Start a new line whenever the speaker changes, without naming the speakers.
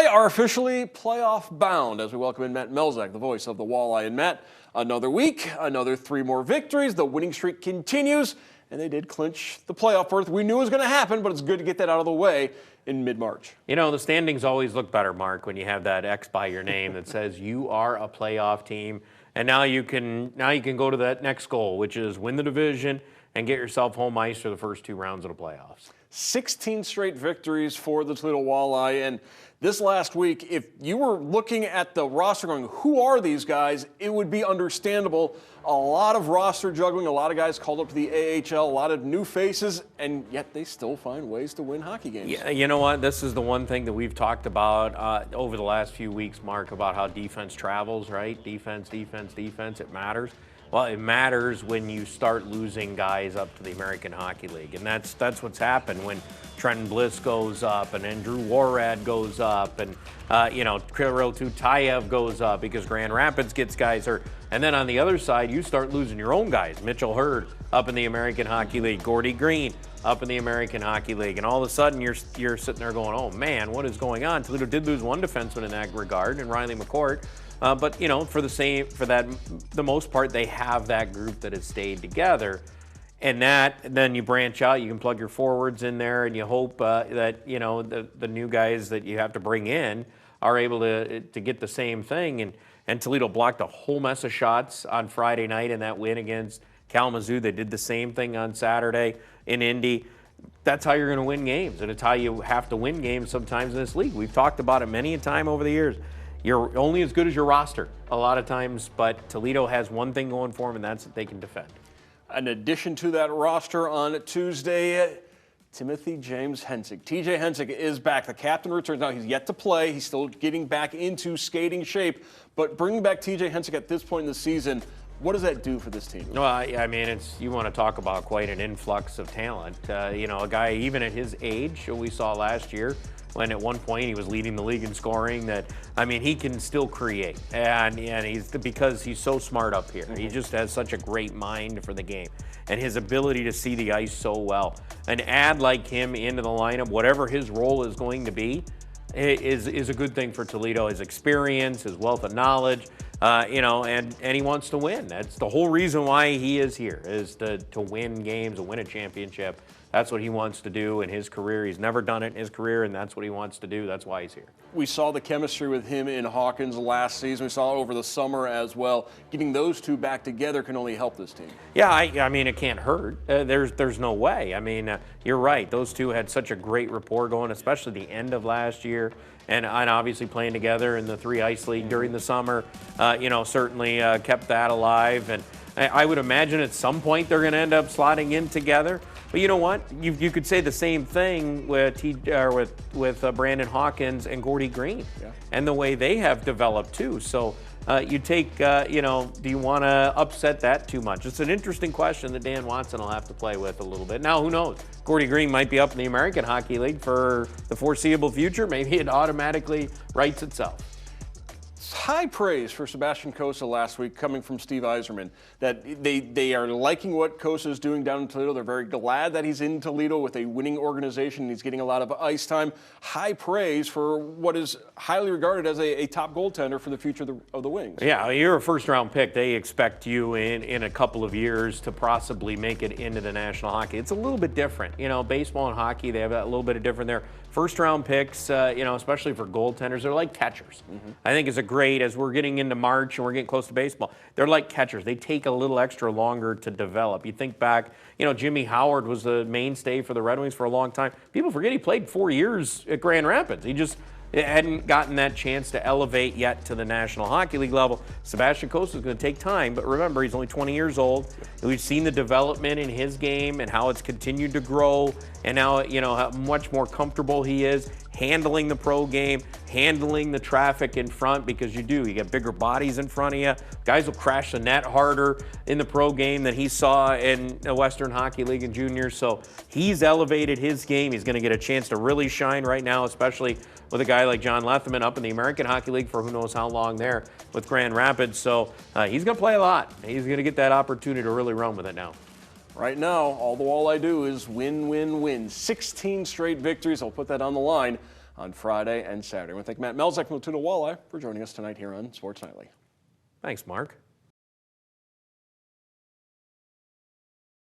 Walleye are officially playoff bound as we welcome in Matt Melzak, the voice of the Walleye. And Matt, another week, another 3 more victories. The winning streak continues, and they did clinch the playoff berth. We knew it was going to happen, but it's good to get that out of the way in mid-March.
You know, the standings always look better, Mark, when you have that X by your name that says you are a playoff team. And now you can go to that next goal, which is win the division and get yourself home ice for the first 2 rounds of the playoffs.
16 straight victories for the Toledo Walleye. And this last week, if you were looking at the roster going, who are these guys, it would be understandable. A lot of roster juggling, a lot of guys called up to the AHL, a lot of new faces, and yet they still find ways to win hockey games.
Yeah, you know what? This is the one thing that we've talked about over the last few weeks, Mark, about how defense travels, right? Defense, it matters. Well, it matters when you start losing guys up to the American Hockey League, and that's what's happened when Trenton Bliss goes up and then Drew Warad goes up and, Kirill Tutayev goes up because Grand Rapids gets guys hurt. And then on the other side, you start losing your own guys. Mitchell Hurd up in the American Hockey League, Gordy Green up in the American Hockey League, and all of a sudden you're sitting there going, oh man, what is going on? Toledo did lose one defenseman in that regard, and Riley McCourt. But the most part, they have that group that has stayed together, and then you branch out. You can plug your forwards in there, and you hope that the new guys that you have to bring in are able to get the same thing. And Toledo blocked a whole mess of shots on Friday night in that win against Kalamazoo. They did the same thing on Saturday in Indy. That's how you're going to win games, and it's how you have to win games sometimes in this league. We've talked about it many a time over the years. You're only as good as your roster a lot of times, but Toledo has one thing going for them, and that's that they can defend.
In addition to that roster on Tuesday, Timothy James Hensick. TJ Hensick is back. The captain returns. Now, he's yet to play. He's still getting back into skating shape. But bringing back TJ Hensick at this point in the season, what does that do for this team?
Well, I mean, you want to talk about quite an influx of talent. A guy even at his age, we saw last year, when at one point he was leading the league in scoring, he can still create. And because he's so smart up here. He just has such a great mind for the game and his ability to see the ice so well. An ad like him into the lineup, whatever his role is going to be, is a good thing for Toledo. His experience, his wealth of knowledge, and he wants to win. That's the whole reason why he is here, is to win games, to win a championship. That's what he wants to do in his career. He's never done it in his career, and that's what he wants to do. That's why he's here.
We saw the chemistry with him in Hawkins last season. We saw it over the summer as well. Getting those two back together can only help this team.
Yeah, I mean, it can't hurt. There's no way. I mean, you're right. Those two had such a great rapport going, especially the end of last year. And obviously playing together in the 3 Ice League during the summer, certainly kept that alive. And I would imagine at some point they're going to end up slotting in together. But you know what? You could say the same thing with Brandon Hawkins and Gordy Green, and the way they have developed too. So you take, do you want to upset that too much? It's an interesting question that Dan Watson will have to play with a little bit. Now, who knows? Gordy Green might be up in the American Hockey League for the foreseeable future. Maybe it automatically writes itself.
High praise for Sebastian Cossa last week coming from Steve Yzerman, that they are liking what Cossa is doing down in Toledo. They're very glad that he's in Toledo with a winning organization. He's getting a lot of ice time. High praise for what is highly regarded as a top goaltender for the future of the Wings.
Yeah, you're a first-round pick. They expect you in a couple of years to possibly make it into the National Hockey. It's a little bit different. Baseball and hockey, they have a little bit of different there. First-round picks, especially for goaltenders, they're like catchers. I think it's a great, as we're getting into March and we're getting close to baseball, they're like catchers. They take a little extra longer to develop. You think back, Jimmy Howard was the mainstay for the Red Wings for a long time. People forget he played 4 years at Grand Rapids. He just hadn't gotten that chance to elevate yet to the National Hockey League level. Sebastian Cossa is going to take time, but remember, he's only 20 years old. We've seen the development in his game and how it's continued to grow, and now, how much more comfortable he is handling the pro game, handling the traffic in front, because you get bigger bodies in front of you. Guys will crash the net harder in the pro game than he saw in the Western Hockey League and juniors. So he's elevated his game. He's going to get a chance to really shine right now, especially with a guy like John Lethman up in the American Hockey League for who knows how long there with Grand Rapids. So he's going to play a lot. He's going to get that opportunity to really run with it now.
Right now, all the Walleye do is win, win, win. 16 straight victories. I'll put that on the line on Friday and Saturday. I want to thank Matt Melzak from Latuda Walleye for joining us tonight here on Sports Nightly.
Thanks, Mark.